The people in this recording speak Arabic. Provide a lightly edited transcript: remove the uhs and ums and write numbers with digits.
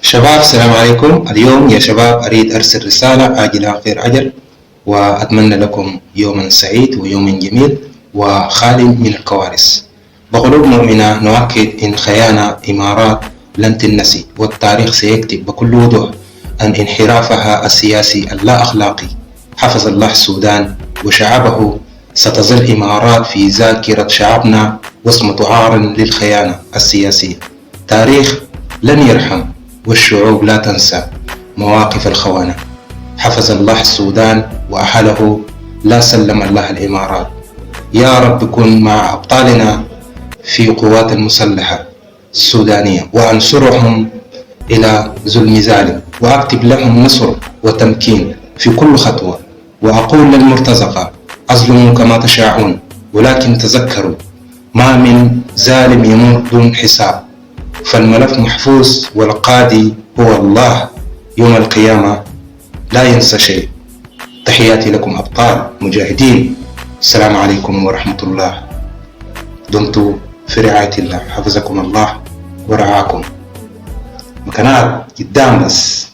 شباب، السلام عليكم. اليوم يا شباب أريد أرسل رسالة عاجلة غير أجل، وأتمنى لكم يوما سعيد ويوم جميل وخالي من الكوارث. بقلوب مؤمنة نؤكد إن خيانة إمارات لن تنسي، والتاريخ سيكتب بكل وضوح أن انحرافها السياسي اللا أخلاقي حفظ الله السودان وشعبه. ستظل إمارات في ذاكرة شعبنا واسمة عار للخيانة السياسية. تاريخ لن يرحم والشعوب لا تنسى مواقف الخونة. حفظ الله السودان وأهله، لا سلم الله الإمارات. يا رب كن مع أبطالنا في قوات المسلحة السودانية وأنصرهم إلى ظلم ظالم، وأكتب لهم نصر وتمكين في كل خطوة. وأقول للمرتزقة: أظلموا كما تشاءون، ولكن تذكروا ما من ظالم يموت دون حساب، فالملف محفوظ والقاضي هو الله يوم القيامة لا ينسى شيء. تحياتي لكم أبطال مجاهدين. السلام عليكم ورحمة الله. دمتم في رعاية الله، حفظكم الله ورعاكم. مكانات قدام بس.